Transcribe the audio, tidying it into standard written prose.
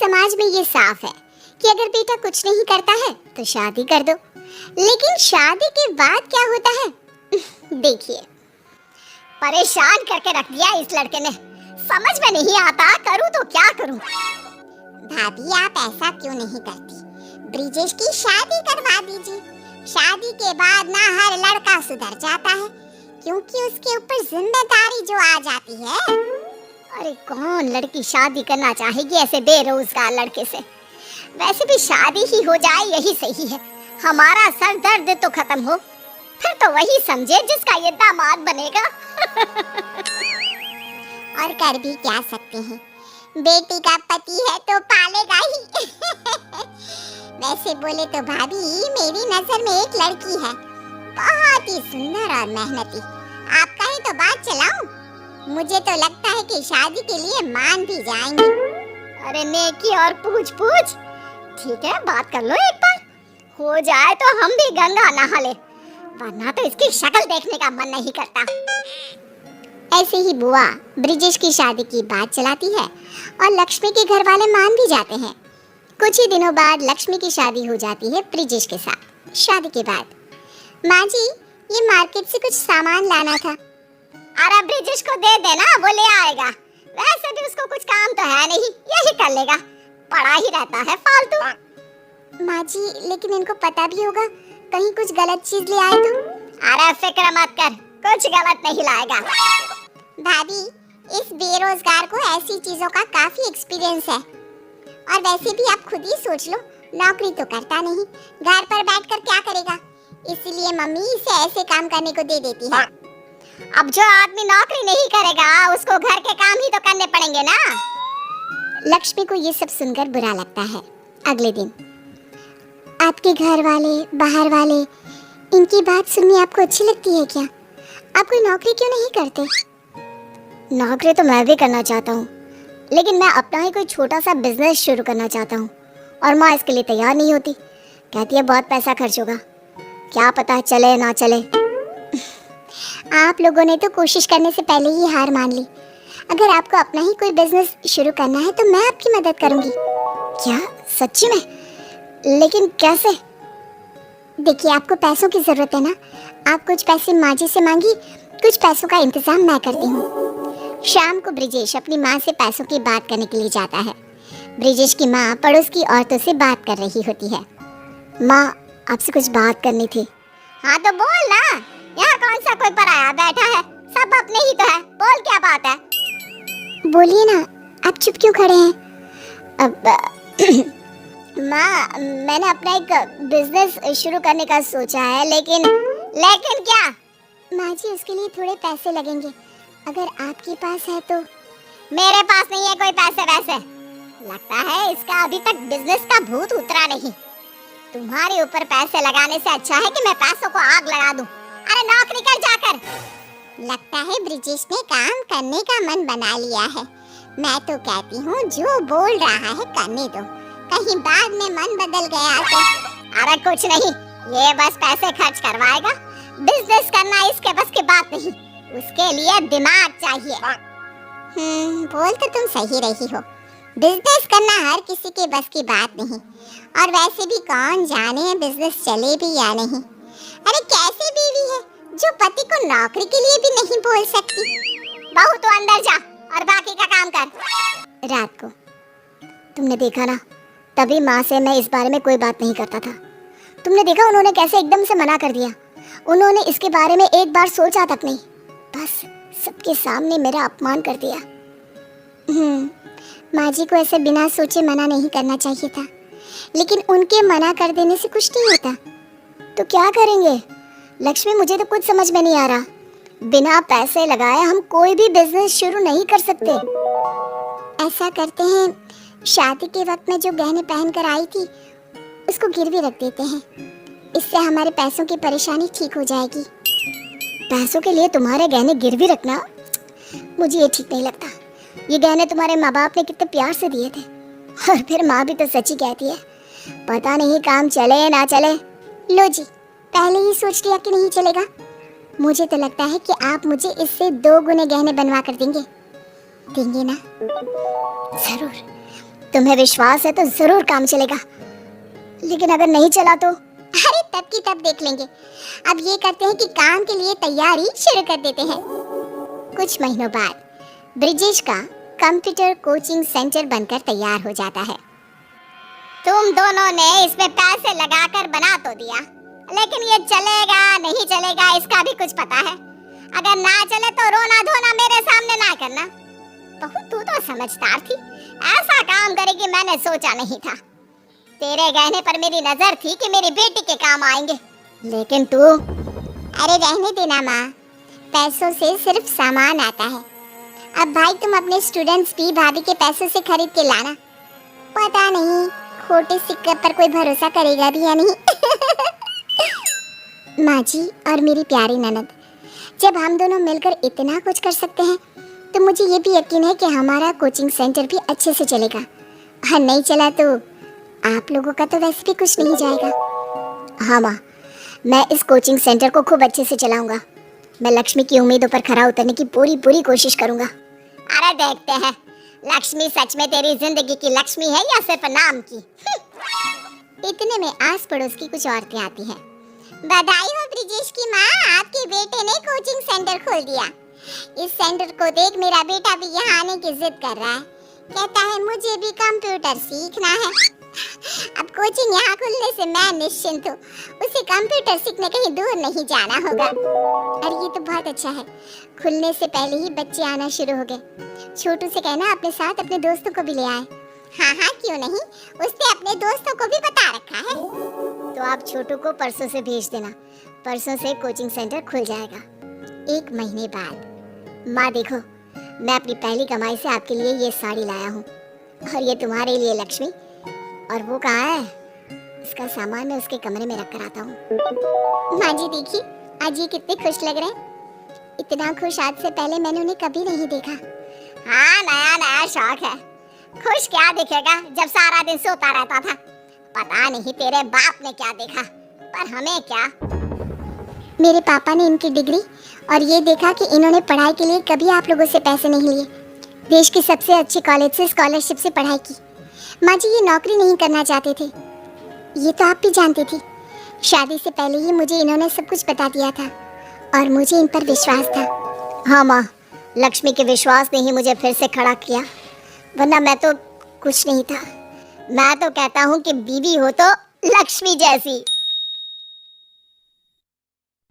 समाज में ये साफ है कि अगर बेटा कुछ नहीं करता है तो शादी कर दो, लेकिन शादी के बाद क्या होता है देखिए। परेशान करके रख दिया इस लड़के ने, समझ में नहीं आता करूं तो क्या करूं। भाभी आप ऐसा क्यों नहीं करती, ब्रिजेश की शादी करवा दीजिए। शादी के बाद ना हर लड़का सुधर जाता है, क्योंकि उसके ऊपर जिम्मेदारी जो आ जाती है। अरे कौन लड़की शादी करना चाहेगी ऐसे बेरोजगार लड़के से। वैसे भी शादी ही हो जाए यही सही है, हमारा सर दर्द तो खत्म हो, फिर तो वही समझे जिसका ये दामाद बनेगा। और कर भी क्या सकते हैं, बेटी का पति है तो पालेगा ही। वैसे बोले तो भाभी मेरी नजर में एक लड़की है, बहुत ही सुंदर और मेहनती। आपका ही तो बात चलाऊं? मुझे तो लगता है कि शादी के लिए मान भी जाएंगे। अरे नेकी और पूछ पूछ, ठीक है बात कर लो एक बार, हो जाए तो हम भी गंगा नहा ले, वरना तो इसकी शक्ल देखने का मन नहीं करता। ऐसे ही बुआ ब्रिजेश की शादी की बात चलाती है और लक्ष्मी के घर वाले मान भी जाते हैं। कुछ ही दिनों बाद लक्ष्मी की शादी हो जाती है ब्रिजेश के साथ। शादी के बाद माँ जी ये मार्केट से कुछ सामान लाना था। अरे ब्रिजेश को दे देना, वो ले आएगा, वैसे भी उसको कुछ काम तो है नहीं, यही कर लेगा, पड़ा ही रहता है फालतू। माँ जी लेकिन इनको पता भी होगा कहीं कुछ गलत चीज ले आए तो। अरे फिक्र मत कर, कुछ गलत नहीं लाएगा। भाभी इस बेरोजगार को ऐसी चीजों का काफी एक्सपीरियंस है, और वैसे भी आप खुद ही सोच लो, नौकरी तो करता नहीं, घर पर बैठकर क्या करेगा, इसीलिए मम्मी इसे ऐसे काम करने को दे देती है। अब जो आदमी नौकरी नहीं करेगा उसको घर के काम ही तो करने पड़ेंगे ना। लक्ष्मी को ये सब सुनकर बुरा लगता है। अगले दिन आपके घर वाले बाहर वाले इनकी बात सुननी आपको अच्छी लगती है क्या? आप कोई नौकरी क्यों नहीं करते? नौकरी तो मैं भी करना चाहता हूँ, लेकिन मैं अपना ही कोई छोटा सा बिजनेस शुरू करना चाहता हूँ, और माँ इसके लिए तैयार नहीं होती, कहती है बहुत पैसा खर्च होगा, क्या पता चले ना चले। आप लोगों ने तो कोशिश करने से पहले ही हार मान ली। अगर आपको अपना ही कोई बिजनेस शुरू करना है तो मैं आपकी मदद करूंगी। क्या सच्ची में? लेकिन कैसे? देखिए आपको पैसों की जरूरत है ना, आप कुछ पैसे माँ जी से मांगी, कुछ पैसों का इंतजाम मैं करती हूँ। शाम को ब्रिजेश अपनी माँ से पैसों की बात करने के लिए जाता है। ब्रिजेश की माँ पड़ोस की औरतों से बात कर रही होती है। माँ आपसे कुछ बात करनी थी। हाँ तो बोल ना, यहाँ कौन सा कोई पराया बैठा है, सब अपने ही तो है, बोल क्या बात है? बोलिए ना, आप चुप क्यों खड़े हैं? अब माँ मैंने अपना एक बिजनेस शुरू करने का सोचा है, लेकिन क्या? माँ जी उसके लिए थोड़े पैसे लगेंगे, अगर आपके पास है तो। मेरे पास नहीं है कोई पैसे वैसे, लगता है इसका अभी तक बिजनेस का भूत उतरा नहीं। तुम्हारे ऊपर पैसे लगाने से अच्छा है कि मैं पैसों को आग लगा दूं। अरे नौकरी कर जाकर। लगता है ब्रिजेश ने काम करने का मन बना लिया है। मैं तो कहती हूँ जो बोल रहा है करने दो, कहीं बाद में मन बदल गया तो। अरे कुछ नहीं, ये बस पैसे खर्च करवाएगा, बिजनेस करना इसके बस की बात नहीं, उसके लिए दिमाग चाहिए। बोल तो तुम सही रही हो, बिजनेस करना हर किसी के बस की बात नहीं, और वैसे भी कौन जाने बिजनेस चले भी या नहीं। अरे कैसी बीवी है जो पति को नौकरी के लिए भी नहीं बोल सकती। बहू तो अंदर जा और बाकी का काम कर। रात को तुमने देखा ना, तभी माँ से मैं इस बारे में कोई बात नहीं करता था। तुमने देखा उन्होंने कैसे एकदम से मना कर दिया, उन्होंने इसके बारे में एक बार सोचा तक नहीं, बस सबके सामने मेरा अपमान कर दिया। माँ जी को ऐसे बिना सोचे मना नहीं करना चाहिए था, लेकिन उनके मना कर देने से कुछ नहीं होता। तो क्या करेंगे लक्ष्मी? मुझे तो कुछ समझ में नहीं आ रहा, बिना पैसे लगाए हम कोई भी बिजनेस शुरू नहीं कर सकते। ऐसा करते हैं, शादी के वक्त में जो गहने पहन कर आई थी उसको गिरवी रख देते हैं, इससे हमारे पैसों की परेशानी ठीक हो जाएगी। पैसों के लिए तुम्हारे गहने गिरवी रखना, मुझे ये ठीक नहीं लगता। ये गहने तुम्हारे माँ बाप ने कितने प्यार से दिए थे, और फिर माँ भी तो सच्ची कहती है, पता नहीं काम चले ना चले। लो जी, पहले ही सोच लिया कि नहीं चलेगा। मुझे तो लगता है कि आप मुझे इससे 2 गुने गहने बनवा कर देंगे ना? जरूर, तुम्हें विश्वास है तो जरूर काम चलेगा, लेकिन अगर नहीं चला तो? अरे तब की तब देख लेंगे। अब ये करते हैं कि काम के लिए तैयारी शुरू कर देते हैं। कुछ महीनों बाद ब्रिजेश का कंप्यूटर कोचिंग सेंटर बनकर तैयार हो जाता है। तुम दोनों ने इसमें पैसे लगाकर बना तो दिया, लेकिन ये चलेगा नहीं चलेगा इसका भी कुछ पता है। अगर ना चले तो रोना धोना मेरे सामने ना करना। बहू तू तो समझदार थी, ऐसा काम करेगी मैंने सोचा नहीं था। तेरे गहने पर मेरी नजर थी कि मेरी बेटी के काम आएंगे, लेकिन तू। अरे रहने देना माँ, पैसों से सिर्फ सामान आता है। अब भाई तुम अपने स्टूडेंट्स भी भाभी के पैसों से खरीद के लाना। पता नहीं खोटे सिक्के पर कोई भरोसा करेगा भी या नहीं। माँ जी और मेरी प्यारी ननद, जब हम दोनों मिलकर इतना कुछ कर सकते हैं तो मुझे ये भी यकीन है कि हमारा कोचिंग सेंटर भी अच्छे से चलेगा। और नहीं चला तो आप लोगों का तो वैसे भी कुछ नहीं जाएगा। हाँ माँ, मैं इस कोचिंग सेंटर को खूब अच्छे से चलाऊंगा। मैं लक्ष्मी की उम्मीदों पर खरा उतरने की पूरी कोशिश करूंगा। अरे देखते हैं लक्ष्मी सच में तेरी जिंदगी की लक्ष्मी है या सिर्फ नाम की। इतने में आस पड़ोस की कुछ औरतें आती हैं। बधाई हो ब्रिजेश की माँ, आपके बेटे ने कोचिंग सेंटर खोल दिया। इस सेंटर को देख मेरा बेटा भी यहाँ आने की जिद कर रहा है। कहता है मुझे भी कंप्यूटर सीखना है। अब कोचिंग यहाँ खुलने से मैं निश्चिंत हूँ, उसे कंप्यूटर सीखने कहीं दूर नहीं जाना होगा। और ये तो बहुत अच्छा है, खुलने से पहले ही बच्चे आना शुरू हो गए। छोटू से कहना अपने साथ अपने दोस्तों को भी ले आए। हाँ हाँ क्यों नहीं, उसने अपने दोस्तों को भी बता रखा है। तो आप छोटू को परसों से भेज देना, परसों से कोचिंग सेंटर खुल जाएगा। 1 महीने बाद। माँ देखो, मैं अपनी पहली कमाई से आपके लिए ये साड़ी लाया हूँ, और ये तुम्हारे लिए लक्ष्मी। और वो कहाँ है? इसका सामान मैं उसके कमरे में रख कर आता हूँ। माँ जी देखिए, आज ये कितने खुश लग रहे हैं। इतना खुश आज से पहले मैंने उन्हें कभी नहीं देखा। हाँ, नया नया शौक है। खुश क्या दिखेगा जब सारा दिन सोता रहता था। पता नहीं तेरे बाप ने क्या देखा, पर हमें क्या। मेरे पापा ने इनकी डिग्री और ये देखा कि इन्होंने पढ़ाई के लिए कभी आप लोगों से पैसे नहीं लिए। देश के सबसे अच्छे कॉलेज से स्कॉलरशिप से पढ़ाई की। माँ जी ये नौकरी नहीं करना चाहते थे, ये तो आप भी जानती थी। शादी से पहले ही मुझे इन्होंने सब कुछ बता दिया था और मुझे इन पर विश्वास था। हाँ माँ, लक्ष्मी के विश्वास ने ही मुझे फिर से खड़ा किया, वरना मैं तो कुछ नहीं था। मैं तो कहता हूँ कि बीवी हो तो लक्ष्मी जैसी।